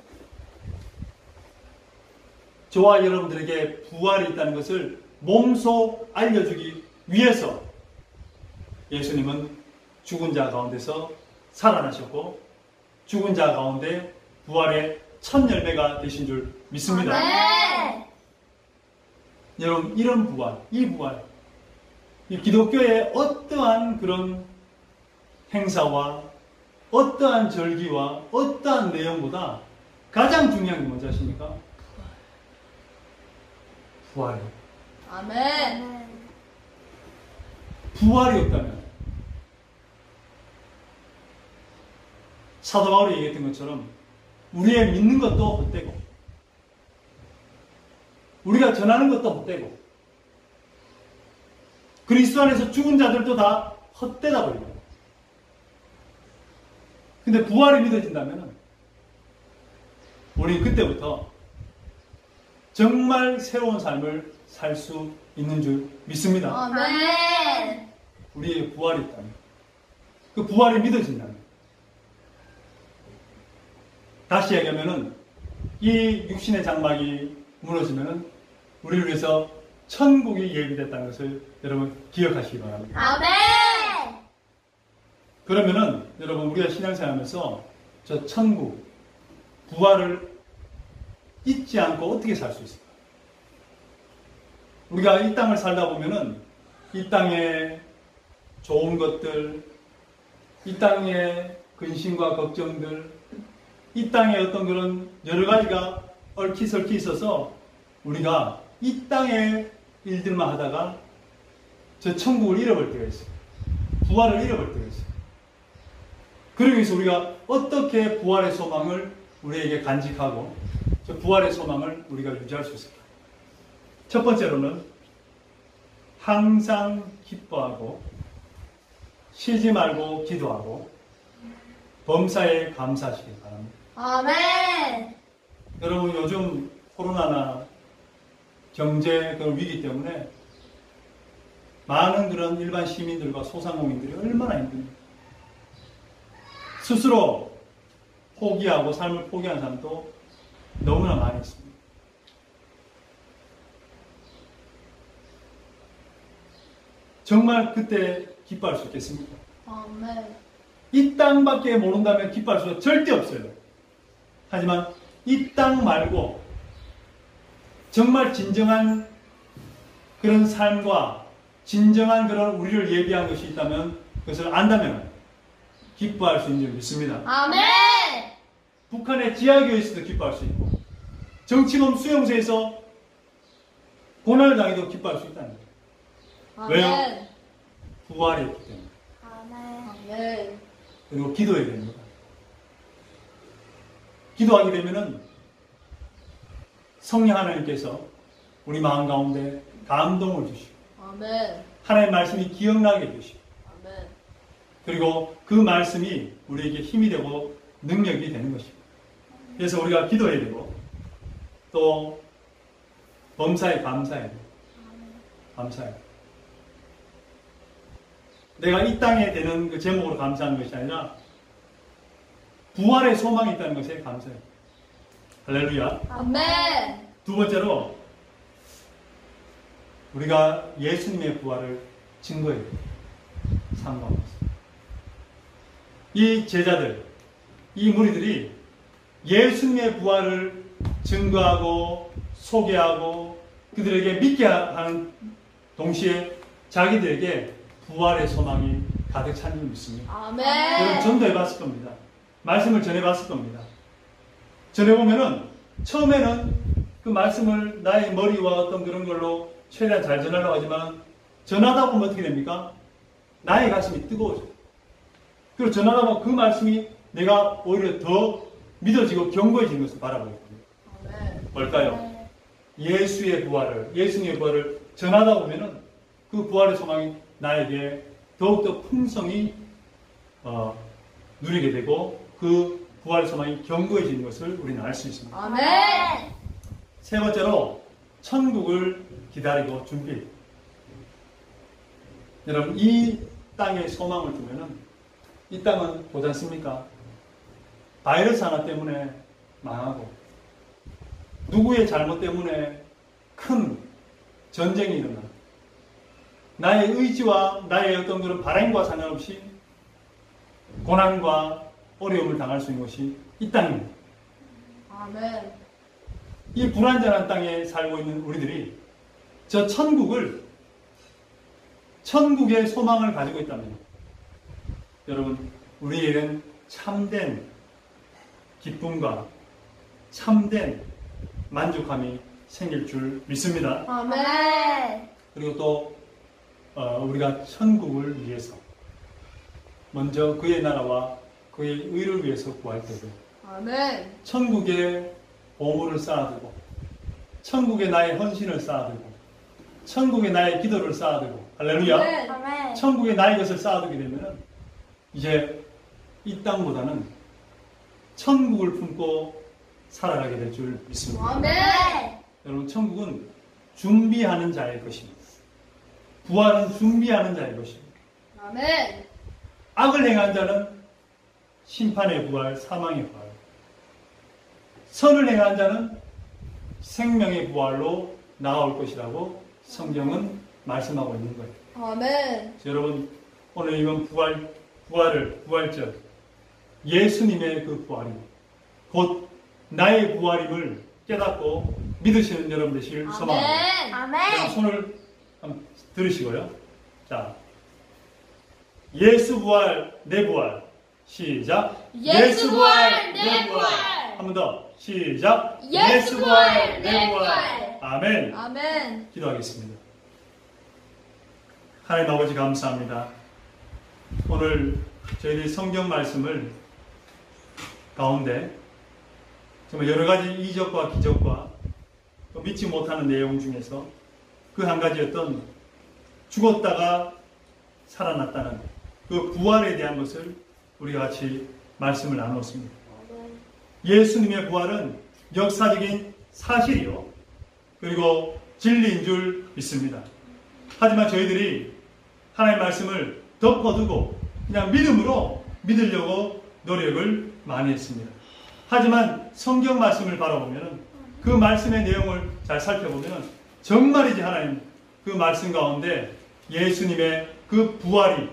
저와 여러분들에게 부활이 있다는 것을 몸소 알려주기 위해서 예수님은 죽은 자 가운데서 살아나셨고 죽은 자 가운데 부활의 첫 열매가 되신 줄 믿습니다. 아멘. 여러분, 이런 부활, 이 부활, 이 기독교의 어떠한 그런 행사와 어떠한 절기와 어떠한 내용보다 가장 중요한 게 뭔지 아십니까? 부활이에요. 아멘. 부활이 없다면 사도 바울이 얘기했던 것처럼 우리의 믿는 것도 헛되고 우리가 전하는 것도 헛되고 그리스도 안에서 죽은 자들도 다 헛되다 버립니다. 근데 부활이 믿어진다면 우리는 그때부터 정말 새로운 삶을 살 수 있는 줄 믿습니다. 아멘. 우리의 부활이 있다면, 그 부활이 믿어진다면, 다시 얘기하면은 이 육신의 장막이 무너지면은 우리를 위해서 천국이 예비됐다는 것을 여러분 기억하시기 바랍니다. 아멘. 그러면은 여러분 우리가 신앙생활하면서 저 천국, 부활을 잊지 않고 어떻게 살 수 있을까? 우리가 이 땅을 살다 보면은 이 땅의 좋은 것들, 이 땅의 근심과 걱정들, 이 땅에 어떤 그런 여러 가지가 얽히설키 있어서 우리가 이 땅의 일들만 하다가 저 천국을 잃어버릴 때가 있어요. 부활을 잃어버릴 때가 있어요. 그러기 위해서 우리가 어떻게 부활의 소망을 우리에게 간직하고 저 부활의 소망을 우리가 유지할 수 있을까? 첫 번째로는 항상 기뻐하고 쉬지 말고 기도하고 범사에 감사하시기 바랍니다. 아멘. 여러분 요즘 코로나나 경제 그런 위기 때문에 많은 그런 일반 시민들과 소상공인들이 얼마나 힘듭니까? 스스로 포기하고 삶을 포기한 사람도 너무나 많이 있습니다. 정말 그때 기뻐할 수 있겠습니까? 아멘. 이 땅밖에 모른다면 기뻐할 수가 절대 없어요. 하지만 이 땅 말고 정말 진정한 그런 삶과 진정한 그런 우리를 예비한 것이 있다면 그것을 안다면 기뻐할 수 있는 줄 믿습니다. 아멘. 북한의 지하교회에서도 기뻐할 수 있고 정치범 수용소에서 고난을 당해도 기뻐할 수 있다는 거예요. 왜요? 아멘. 부활이 있기 때문에. 아멘. 그리고 기도해야 됩니다. 기도하게 되면은 성령 하나님께서 우리 마음 가운데 감동을 주시고 아멘. 하나님의 말씀이 기억나게 해주시고 아멘. 그리고 그 말씀이 우리에게 힘이 되고 능력이 되는 것입니다. 그래서 우리가 기도해야 되고 또 범사에 감사해야 돼요. 감사해요. 내가 이 땅에 되는 그 제목으로 감사하는 것이 아니라 부활의 소망이 있다는 것에 감사해요. 할렐루야. 아멘. 두 번째로 우리가 예수님의 부활을 증거해야 돼요. 상고하면서. 이 제자들, 이 무리들이 예수님의 부활을 증거하고 소개하고 그들에게 믿게 하는 동시에 자기들에게 부활의 소망이 가득 찬 줄 믿습니다. 아멘. 여러분 전도해 봤을 겁니다. 말씀을 전해 봤을 겁니다. 전해보면은 처음에는 그 말씀을 나의 머리와 어떤 그런 걸로 최대한 잘 전하려고 하지만 전하다 보면 어떻게 됩니까? 나의 가슴이 뜨거워져요. 그리고 전하다 보면 그 말씀이 내가 오히려 더 믿어지고 견고해지는 것을 바라보게 됩니다. 아멘. 뭘까요? 예수님의 부활을 전하다 보면은 그 부활의 소망이 나에게 더욱더 풍성히 누리게 되고 그 부활의 소망이 견고해지는 것을 우리는 알 수 있습니다. 아멘. 세 번째로 천국을 기다리고 준비. 여러분 이 땅에 소망을 두면은 이 땅은 보지 않습니까? 바이러스 하나 때문에 망하고 누구의 잘못 때문에 큰 전쟁이 일어나 나의 의지와 나의 어떤 그런 바람과 상관없이 고난과 어려움을 당할 수 있는 것이 이 땅입니다. 아멘. 이 불완전한 땅에 살고 있는 우리들이 저 천국의 소망을 가지고 있다면 여러분 우리에게는 참된 기쁨과 참된 만족함이 생길 줄 믿습니다. 아멘. 그리고 또 우리가 천국을 위해서 먼저 그의 나라와 그의 의를 위해서 구할 때도 아멘. 천국에 보물을 쌓아두고 천국에 나의 헌신을 쌓아두고 천국에 나의 기도를 쌓아두고 할렐루야. 아멘. 아멘. 천국에 나의 것을 쌓아두게 되면 이제 이 땅보다는 천국을 품고 살아가게 될 줄 믿습니다. 아멘. 여러분, 천국은 준비하는 자의 것입니다. 부활은 준비하는 자의 것입니다. 아멘. 악을 행한 자는 심판의 부활, 사망의 부활. 선을 행한 자는 생명의 부활로 나아올 것이라고 성경은 말씀하고 있는 거예요. 아멘. 여러분, 오늘 이번 부활절, 예수님의 그 부활이 곧 나의 부활임을 깨닫고 믿으시는 여러분 되시길 소망합니다. 아멘. 그럼 아멘. 손을 한번 들으시고요. 자, 예수 부활, 내 부활. 시작. 예수 부활, 내 부활. 한 번 더. 시작. 예수 부활, 내 부활. 아멘. 아멘. 기도하겠습니다. 하나님 아버지 감사합니다. 오늘 저희들이 성경 말씀을 가운데 정말 여러 가지 이적과 기적과 또 믿지 못하는 내용 중에서 그 한 가지였던 죽었다가 살아났다는 그 부활에 대한 것을 우리가 같이 말씀을 나누었습니다. 예수님의 부활은 역사적인 사실이요. 그리고 진리인 줄 믿습니다. 하지만 저희들이 하나님의 말씀을 덮어두고 그냥 믿음으로 믿으려고 노력을 많이 했습니다. 하지만 성경 말씀을 바라보면 그 말씀의 내용을 잘 살펴보면 정말이지 하나님 그 말씀 가운데 예수님의 그 부활이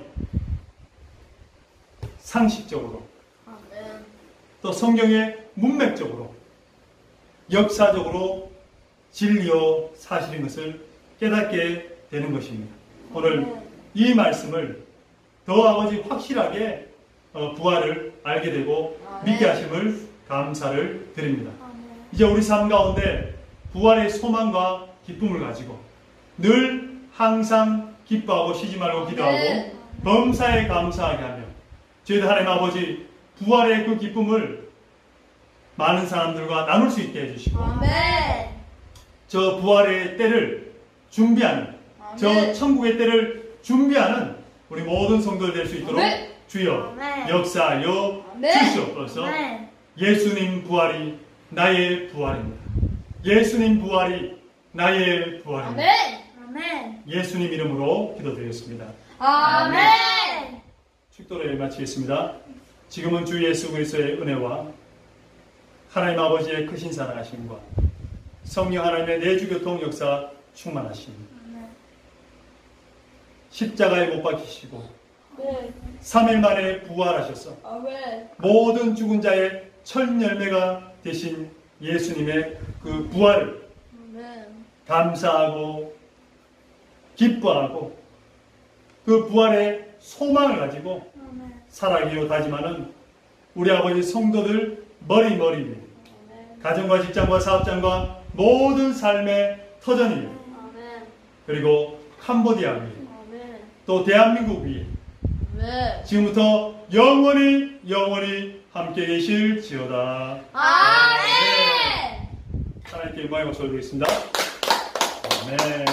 상식적으로 아멘. 또 성경의 문맥적으로 역사적으로 진리요 사실인 것을 깨닫게 되는 것입니다. 오늘 이 말씀을 더 아버지 확실하게 부활을 알게 되고 믿게 하심을 감사를 드립니다. 이제 우리 삶 가운데 부활의 소망과 기쁨을 가지고 늘 항상 기뻐하고 쉬지 말고 기도하고 범사에 감사하게 하며 저희들 하나님 아버지 부활의 그 기쁨을 많은 사람들과 나눌 수 있게 해주시고 아멘. 저 부활의 때를 준비하는 저 천국의 때를 준비하는 우리 모든 성도들 될 수 있도록 아멘. 주여 아멘. 역사하여 아멘. 주시옵소서. 아멘. 예수님 부활이 나의 부활입니다. 예수님 부활이 나의 부활입니다. 아멘. 아멘. 예수님 이름으로 기도드리겠습니다. 아멘. 축도를 마치겠습니다. 지금은 주 예수 그리스도의 은혜와 하나님 아버지의 크신 사랑하심과 성령 하나님의 내주교통 역사 충만하심, 십자가에 못 박히시고 네. 3일 만에 부활하셔서 아멘. 모든 죽은 자의 첫 열매가 되신 예수님의 그 부활을 아멘. 감사하고 기뻐하고 그 부활의 소망을 가지고 살아가기로 다짐하는 우리 아버지 성도들 머리머리 가정과 직장과 사업장과 모든 삶의 터전이 아멘. 그리고 캄보디아 위에 아멘. 또 대한민국 위에 아멘. 지금부터 영원히 함께 계실지어다. 아멘. 하나님께 영광의 박수 올리겠습니다. 아멘.